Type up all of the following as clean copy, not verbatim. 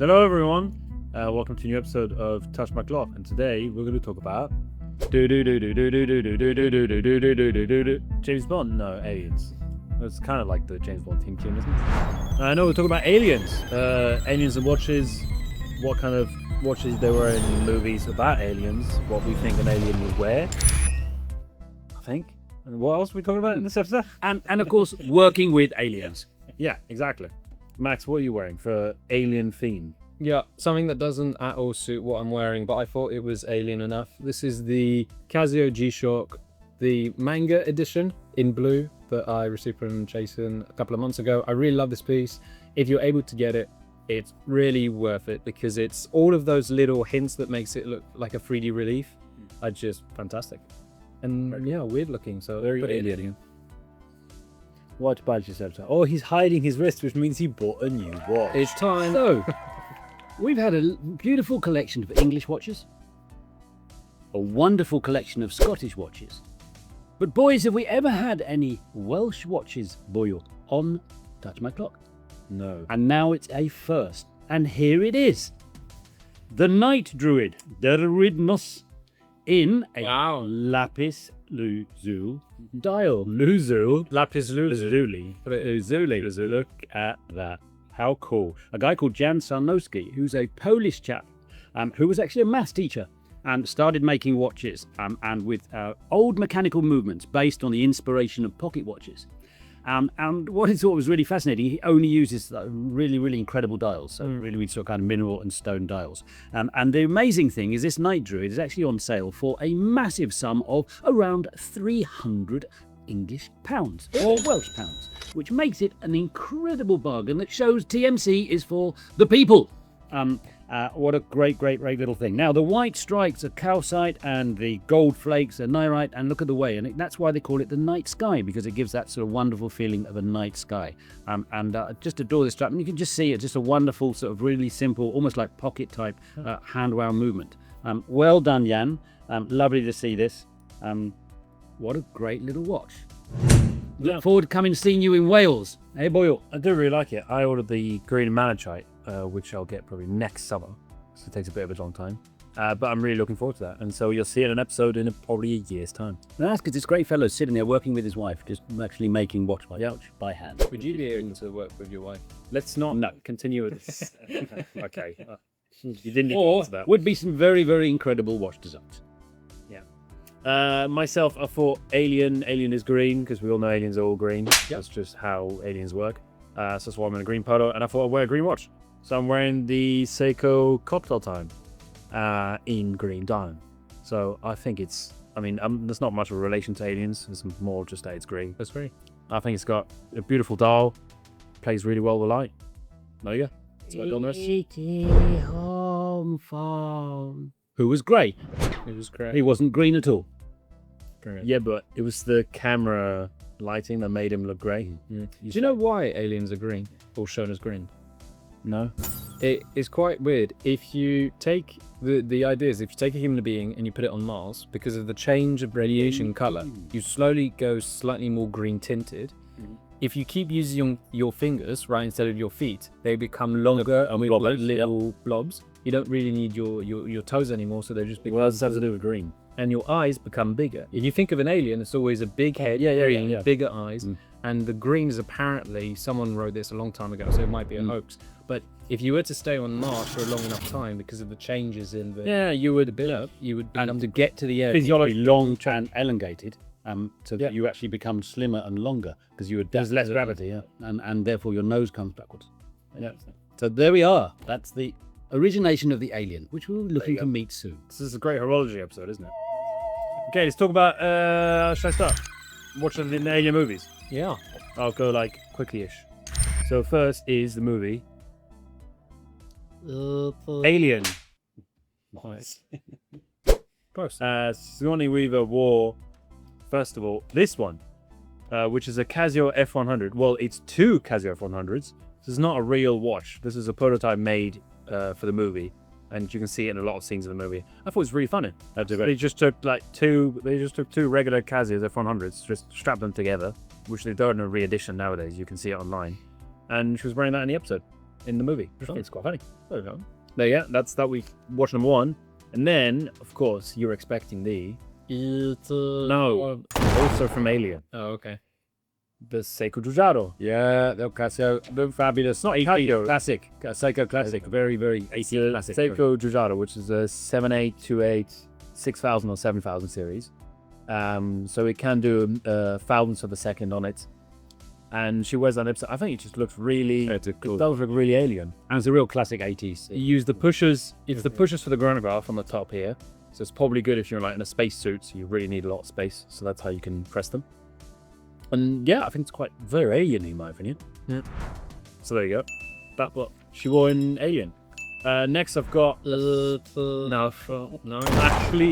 Hello everyone, welcome to a new episode of Touch My Clock, and today we're going to talk about James Bond. No, aliens. It's kind of like the James Bond theme tune, isn't it? I know we're talking about aliens, aliens and watches, what kind of watches there were in movies about aliens, what we think an alien would wear, I think. And what else are we talking about in this episode? And of course, working with aliens. Yeah, exactly. Max, what are you wearing for alien theme? Yeah, something that doesn't at all suit what I'm wearing, but I thought it was alien enough. This is the Casio G-Shock, the manga edition in blue that I received from Jason a couple of months ago. I really love this piece. If you're able to get it, it's really worth it because it's all of those little hints that makes it look like a 3D relief are just fantastic. And yeah, weird looking, so Very alien. What badge yourself? Oh, he's hiding his wrist, which means he bought a new watch. it's time. So, we've had a beautiful collection of English watches, a wonderful collection of Scottish watches. But boys, have we ever had any Welsh watches, Boyle, on Touch My Clock? No. And now it's a first. And here it is. The Night Druid, Derridnos, in a lapis lazuli dial. Lapis lazuli. Look at that. How cool. A guy called Jan Sarnowski, who's a Polish chap, who was actually a maths teacher and started making watches and with old mechanical movements based on the inspiration of pocket watches. And what he thought was really fascinating, he only uses really incredible dials, so really sort of kind of mineral and stone dials. And the amazing thing is this Night Druid is actually on sale for a massive sum of around 300 English pounds or Welsh pounds, which makes it an incredible bargain that shows TMC is for the people. What a great little thing. Now, the white strikes are calcite and the gold flakes are nyrite, and look at the way, and that's why they call it the night sky, because it gives that sort of wonderful feeling of a night sky. Just adore this strap, and you can just see it's just a wonderful sort of really simple, almost like pocket type hand wound movement. Well done, Jan. Lovely to see this. What a great little watch. Look forward to coming and seeing you in Wales. Hey, Boyle. I do really like it. I ordered the green malachite, which I'll get probably next summer, so it takes a bit of a long time. But I'm really looking forward to that. And so you'll see it in an episode in probably a year's time. And that's because this great fellow sitting there working with his wife, just actually making watch by hand. Would you be able to work with your wife? Let's not continue with this. Okay. You didn't need to Or answer that. would be some very incredible watch designs. Myself, I thought Alien is green, because we all know aliens are all green. Yep. That's just how aliens work. So that's why I'm in a green polo, and I thought I'd wear a green watch. So I'm wearing the Seiko Cocktail Time in green diamond. So I think there's not much of a relation to aliens. It's more just that it's green. That's great. I think it's got a beautiful dial, plays really well with light. There you go. That's what I've done the rest. Home farm. Who was grey? It was great. He wasn't green at all. Yeah, but it was the camera lighting that made him look grey. Do you know why aliens are green or shown as green? No. It is quite weird. If you take the ideas, if you take a human being and you put it on Mars, because of the change of radiation color, you slowly go slightly more green tinted. If you keep using your fingers right instead of your feet, they become longer and we got little blobs. You don't really need your toes anymore, so they're just big. What does this have to do with green? And your eyes become bigger. If you think of an alien, it's always a big head, bigger eyes, and the green is apparently, someone wrote this a long time ago, so it might be a hoax. But if you were to stay on Mars for a long enough time, because of the changes in the you would build-up, you would And to get to the air, physiology long and elongated, so that you actually become slimmer and longer, because you would there's less gravity, and therefore your nose comes backwards. Yeah. So there we are. That's the origination of the alien, which we're looking to meet soon. This is a great horology episode, isn't it? Okay, let's talk about, should I start? Watching the alien movies. Yeah. I'll go like quickly-ish. So first is the movie Alien. Nice. Close. Sigourney Weaver wore, first of all, this one, which is a Casio F100. Well, it's two Casio F100s. This is not a real watch. This is a prototype made for the movie, and you can see it in a lot of scenes of the movie. I thought it was really funny. They just took two regular Casios F100s, just strapped them together, which they've done in a re-edition nowadays. You can see it online, and she was wearing that in the episode. in the movie. I think it's quite funny. There you go. There you go. That's that we watch number 1. And then, of course, you're expecting the... No, also from Alien. Oh, okay. The Seiko Jujaro. Yeah, the Casio, the fabulous, not Casio. classic, Seiko classic, very, very 80 classic. Seiko Jujaro, which is a 7828 6000 or 7000 series. So it can do thousandths of a second on it. And she wears that episode. I think it just looks really... It's a cool. It does look really alien. And it's a real classic 80s. You use the pushers. It's the pushers for the chronograph on the top here. So it's probably good if you're like in a space suit, so you really need a lot of space. So that's how you can press them. And yeah, I think it's quite very alien in my opinion. Yeah. So there you go. That's what she wore in Alien. Next I've got... No,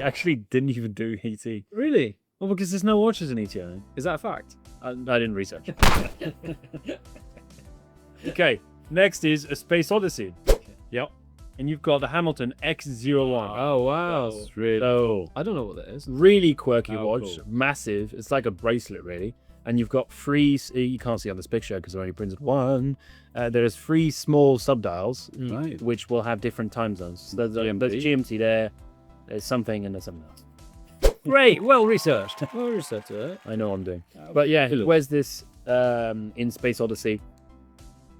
actually didn't even do ET. Really? Well, because there's no watches in ET, I think. Is that a fact? I didn't research. Okay, next is A Space Odyssey. Yep. And you've got the Hamilton X01. Oh, wow. That's really... So, I don't know what that is. really quirky Oh, watch. cool. Massive. It's like a bracelet, really. And you've got 3... You can't see on this picture because I only printed 1. There's 3 small subdials, Right. which will have different time zones. So there's GMT. GMT there. There's something and there's something else. Great, well researched. Oh, is that it? I know what I'm doing. But yeah, Hello. where's this in Space Odyssey?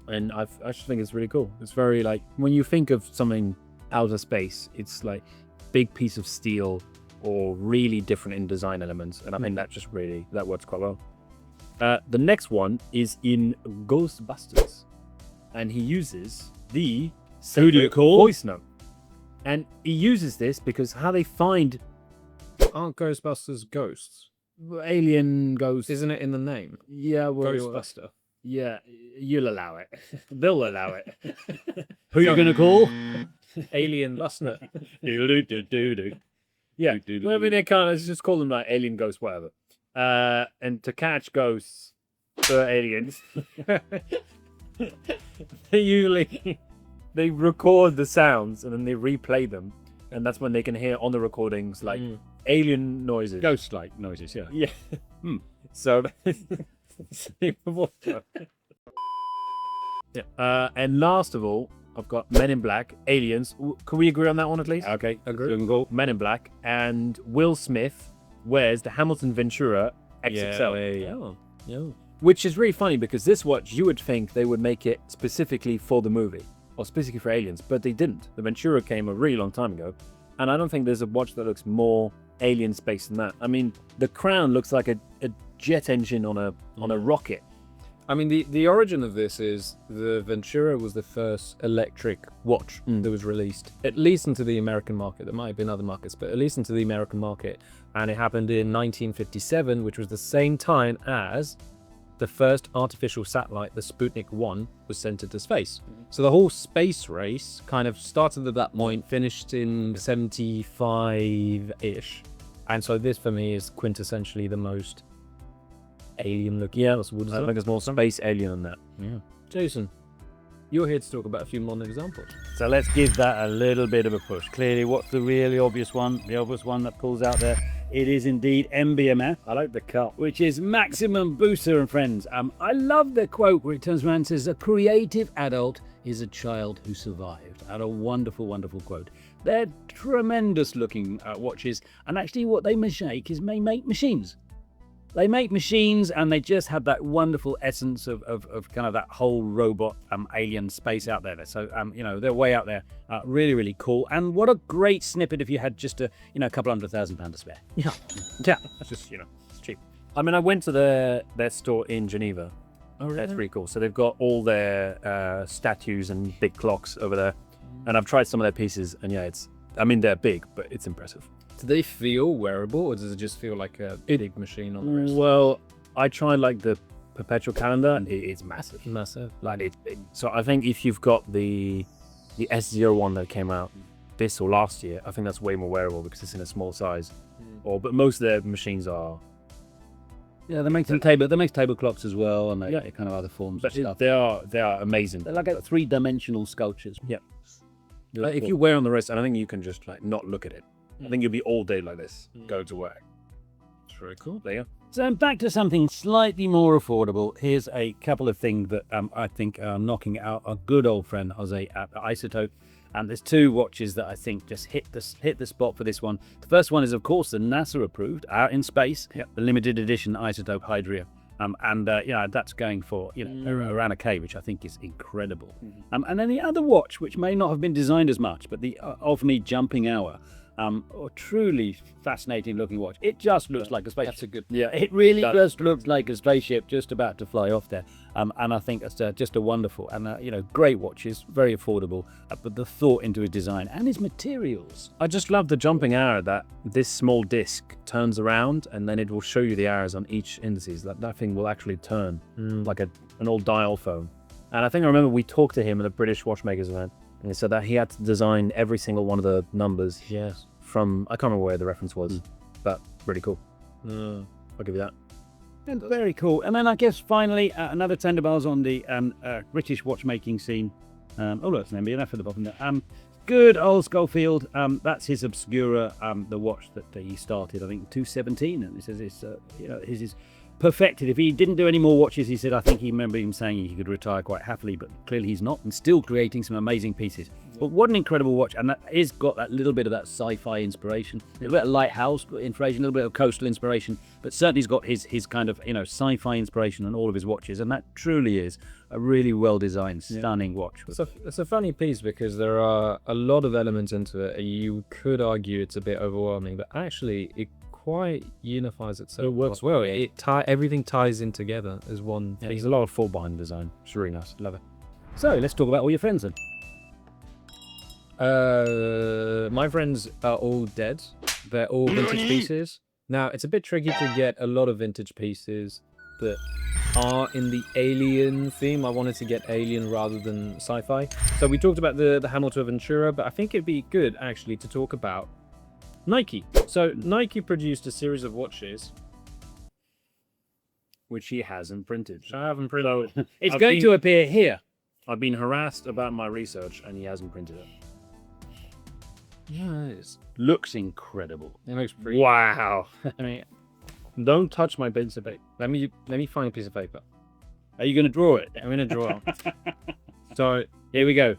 And I just think it's really cool. It's very like, when you think of something outer space, it's like big piece of steel or really different in design elements. And I think that just really, that works quite well. The next one is in Ghostbusters. And he uses the Who do you call? voice note. And he uses this because how they find Aren't Ghostbusters ghosts? alien ghosts. Isn't it in the name? Yeah, well, Ghostbuster. yeah, you'll allow it. They'll allow it. Who are you going to call? Alien Bustner. Yeah, well, I mean, they can't. Let's just call them like alien ghosts, whatever. And to catch ghosts for aliens, they usually they record the sounds and then they replay them, and that's when they can hear on the recordings like alien noises. Ghost-like noises, yeah. Yeah. So. Yeah. And last of all, I've got Men in Black, Aliens. Can we agree on that one at least? Okay, Agree. Jungle. Men in Black, and Will Smith wears the Hamilton Ventura XXL, Yeah. which is really funny because this watch you would think they would make it specifically for the movie or specifically for aliens, but they didn't. The Ventura came a really long time ago, and I don't think there's a watch that looks more alien space than that. I mean, the crown looks like a jet engine on a rocket. I mean, the origin of this is the Ventura was the first electric watch that was released, at least into the American market. There might have been other markets, but at least into the American market. And it happened in 1957, which was the same time as the first artificial satellite, the Sputnik 1, was sent into space. So the whole space race kind of started at that point, finished in 75-ish. And so this, for me, is quintessentially the most alien looking. Yeah, I think it's more space alien than that. Yeah. Jason, you're here to talk about a few modern examples. So let's give that a little bit of a push. Clearly, what's the really obvious one? The obvious one that pulls out there. It is indeed MB&F. I like the cut, which is Maximum Booster and Friends. I love the quote where it turns around and says, "A creative adult is a child who survived." And a wonderful, wonderful quote. They're tremendous looking watches, and actually what they make is they make machines. They make machines, and they just have that wonderful essence of kind of that whole robot alien space out there. So you know, they're way out there. Really, really cool. And what a great snippet if you had just a couple £100,000 to spare. Yeah, it's just it's cheap. I mean, I went to their store in Geneva. Oh, really? That's pretty cool. So they've got all their statues and big clocks over there, and I've tried some of their pieces, and yeah, they're big, but it's impressive. Do they feel wearable, or does it just feel like a big machine on the wrist? Well, I tried like the perpetual calendar, and it's massive. Massive. Like so I think if you've got the S01 that came out this or last year, I think that's way more wearable because it's in a small size. But most of their machines are. Yeah, they make table clocks as well, and they kind of other forms of stuff. They are amazing. They're like three-dimensional sculptures. Yeah. Like, if you wear on the wrist, I don't think you can just like not look at it. I think you'll be all day like this, go to work. It's very cool. There you go. So back to something slightly more affordable. Here's a couple of things that I think are knocking out our good old friend Jose at Isotope. And there's two watches that I think just hit the spot for this one. The first one is, of course, the NASA approved, out in space, the limited edition Isotope Hydria. That's going for around $1,000, which I think is incredible. And then the other watch, which may not have been designed as much, but the Of Me Jumping Hour. A truly fascinating looking watch. It just looks like a spaceship. That's a good. Yeah, it really just looks like a spaceship just about to fly off there. And I think that's just a wonderful and great watches, very affordable. But the thought into his design and his materials. I just love the jumping hour that this small disc turns around and then it will show you the hours on each indices. That thing will actually turn like an old dial phone. And I think I remember we talked to him at a British watchmakers event. And he said that he had to design every single one of the numbers. Yes. From, I can't remember where the reference was, but really cool. I'll give you that. And very cool. And then I guess finally, another tender bars on the British watchmaking scene. Look, it's an MB&F at the bottom there. Good old Schofield. That's his Obscura, the watch that he started, I think, in 2017. And he says his is perfected. If he didn't do any more watches, he said, I think he remember him saying he could retire quite happily, but clearly he's not, and still creating some amazing pieces. But what an incredible watch, and that is got that little bit of that sci-fi inspiration, a little bit of lighthouse inspiration, a little bit of coastal inspiration, but certainly he's got his kind of sci-fi inspiration on all of his watches, and that truly is a really well-designed, stunning watch. It's a funny piece because there are a lot of elements into it. You could argue it's a bit overwhelming, but actually it quite unifies itself. It works well. Everything ties in together as one. Yeah, there's a lot of thought behind the design. It's really nice. Love it. So let's talk about all your friends then. My friends are all dead. They're all vintage pieces. Now, it's a bit tricky to get a lot of vintage pieces that are in the alien theme. I wanted to get alien rather than sci-fi. So we talked about the Hamilton Ventura, but I think it'd be good actually to talk about Nike. So Nike produced a series of watches Which he hasn't printed. I haven't printed. So It's going to appear here. I've been harassed about my research and he hasn't printed it. Yes. Looks incredible. It looks pretty. Wow. I mean, Don't touch my bits of paper. let me find a piece of paper. Are you going to draw it? I'm gonna draw. So Here we go.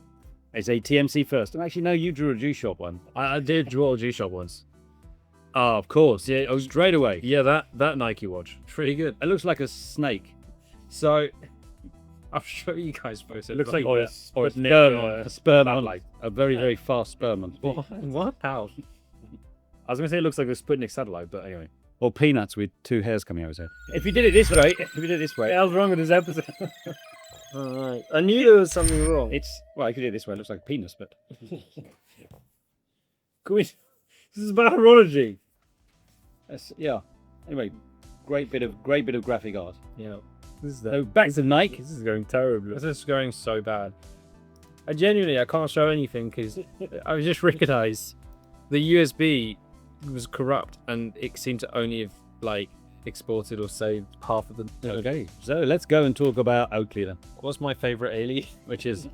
It's a TMC first. Actually, no, you drew a G-Shock one. I did draw a G-Shock once. Oh, of course. Yeah, oh, straight away. Yeah, that Nike watch. pretty good. It looks like a snake. So I'll show you guys both. It looks like Or a a sperm on, like a very, very fast sperm on. What? How? I was gonna say it looks like a Sputnik satellite, but anyway. Or peanuts with two hairs coming out of his head. If you did it this way, What hell's wrong with this episode? Alright. I knew there was something wrong. well, if you did it this way, it looks like a penis, but This is about horology. yeah. Anyway, great bit of graphic art. Yeah. This is So back to Nike. This is going terribly. This is going so bad. I can't show anything because I was just recognized the USB was corrupt and it seemed to only have exported or saved half of the. Okay, so let's go and talk about Oakley then. What's my favorite alien? Which is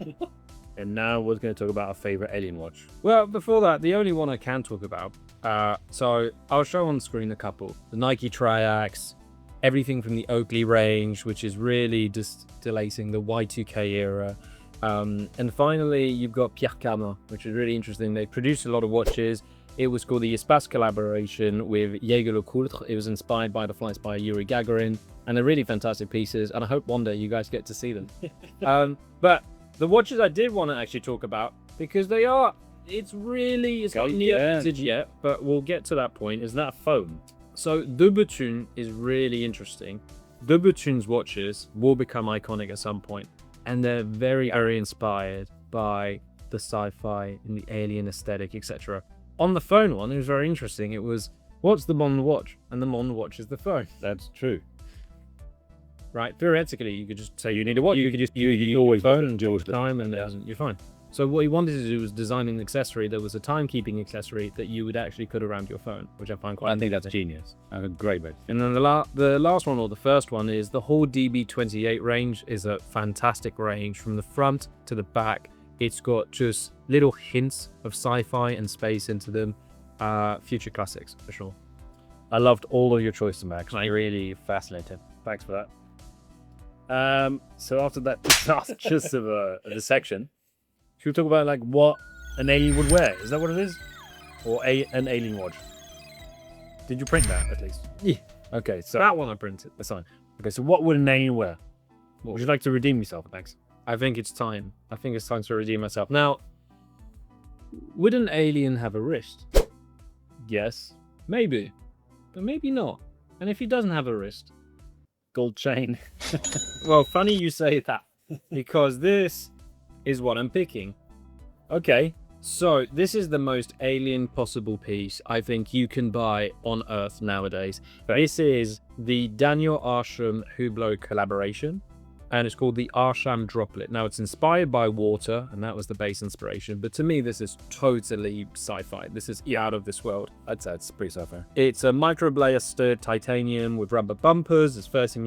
And now we're going to talk about our favorite alien watch. Well, before that, the only one I can talk about. So I'll show on screen a couple. The Nike Triax, everything from the Oakley range, which is really distillating the Y2K era. And finally, you've got Pierre Cardin, which is really interesting. They produced a lot of watches. It was called the Espace collaboration with Jaeger LeCoultre. It was inspired by the flights by Yuri Gagarin, and they're really fantastic pieces. And I hope one day you guys get to see them. But the watches I did want to actually talk about, because it's not near vintage yet, but we'll get to that point. Is that a phone? So Louboutin is really interesting. Louboutin's watches will become iconic at some point, and they're very, very inspired by the sci-fi and the alien aesthetic, etc. On the phone one, it was very interesting. It was, what's the Mon watch? And the Mon watch is the phone. that's true. Right? Theoretically, you could just say you need a watch. You could just you always phone and deal with the time, and you're fine. So what he wanted to do was design an accessory that was a timekeeping accessory that you would actually put around your phone, which I find quite. I think that's genius. Great, mate. And then the last one, or the first one, is the whole DB28 range is a fantastic range from the front to the back. It's got just little hints of sci-fi and space into them. Future classics, for sure. I loved all of your choices, Max. Really fascinating. Thanks for that. So after that disastrous of a section, should we talk about like what an alien would wear? Is that what it is? Or an alien watch? Did you print that at least? Yeah. Okay, so That one I printed. that's fine. Okay, so what would an alien wear? Would you like to redeem yourself, Max? I think it's time. I think it's time to redeem myself. Now, would an alien have a wrist? Yes. Maybe. But maybe not. And if he doesn't have a wrist? Gold chain. Well, funny you say that. Because this is what I'm picking. Okay. So, this is the most alien possible piece I think you can buy on Earth nowadays. This is the Daniel Arsham Hublot collaboration, and it's called the Arsham Droplet. Now, it's inspired by water, and that was the base inspiration, but to me, this is totally sci-fi. This is out of this world. I'd say it's pretty sci-fi. It's a microblaster titanium with rubber bumpers. It's 30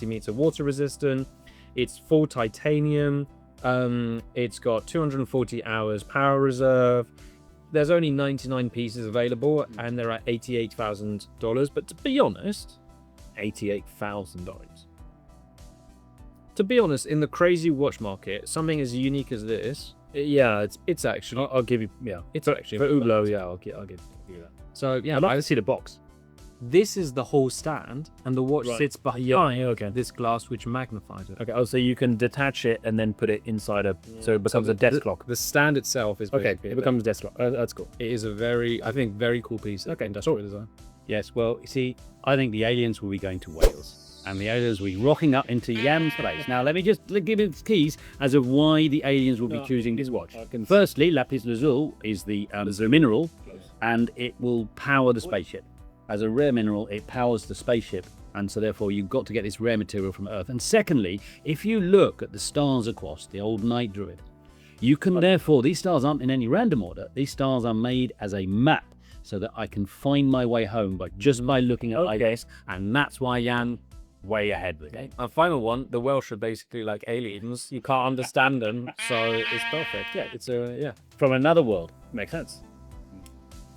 meter water resistant. It's full titanium. It's got 240 hours power reserve. There's only 99 pieces available, and they're at $88,000. But to be honest, $88,000. to be honest, in the crazy watch market, something as unique as this, Yeah, it's actually, I'll give you. Yeah, it's actually. for Hublot, yeah, I'll give you that. So yeah, I'd like to see the box. this is the whole stand, and the watch Right. sits behind Okay. this glass, which magnifies it. Okay. Oh, so you can detach it and then put it inside so it becomes a desk clock. The stand itself is Okay, basically it becomes a desk clock. That's cool. It is a very, I think, very cool piece of industrial design. Yes, well, you see, I think the aliens will be going to Wales. And the aliens will be rocking up into Yam's place. Now, let me just give you the keys as of why the aliens will be choosing this watch. Firstly, lapis lazuli is the mineral, and it will power the spaceship. As a rare mineral, it powers the spaceship, and so therefore you've got to get this rare material from Earth. And secondly, if you look at the stars across the old night druid, you can therefore, these stars aren't in any random order, these stars are made as a map so that I can find my way home just by looking at my desk, and that's why Jan way ahead with it. And final one, the Welsh are basically like aliens. You can't understand them, so it's perfect. Yeah, it's From another world. Makes sense.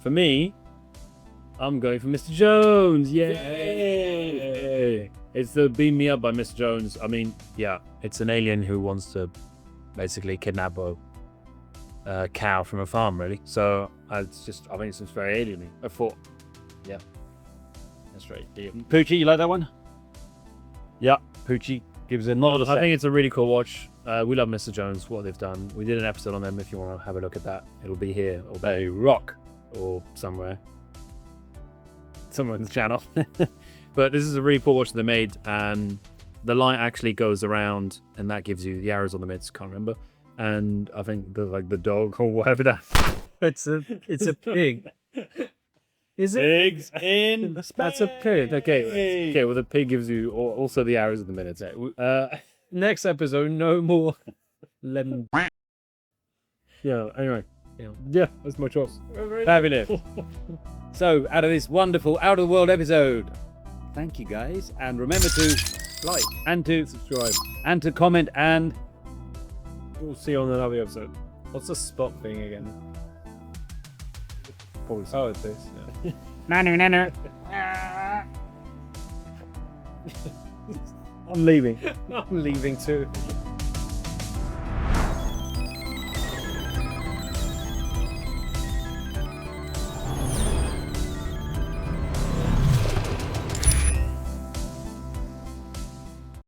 For me, I'm going for Mr. Jones. Yay! It's the Beam Me Up by Mr. Jones. I mean, yeah, it's an alien who wants to basically kidnap a cow from a farm, really. So I think it's just very alien-y. I thought, yeah, that's right. Poochie, you like that one? Yeah, Poochie gives it a nod. I think it's a really cool watch. We love Mr. Jones, what they've done. We did an episode on them if you want to have a look at that. It'll be here, or They rock. or somewhere in the channel. But this is a really cool watch they made, and the light actually goes around, and that gives you the arrows on the mids. Can't remember. And I think the dog or whatever that. it's a pig. Is it? Pigs in the space. That's a pig. Okay. Okay. Well, the pig gives you also the arrows of the minutes. Next episode, no more lemon. Yeah. Anyway. Yeah. That's my choice. Fabulous. So, out of this wonderful out of the world episode, thank you guys, and remember to like and to Subscribe. and to comment and We'll see you on another episode. What's the spot thing again? Probably. Oh, it's this. Yeah. nanu. I'm leaving. I'm leaving too.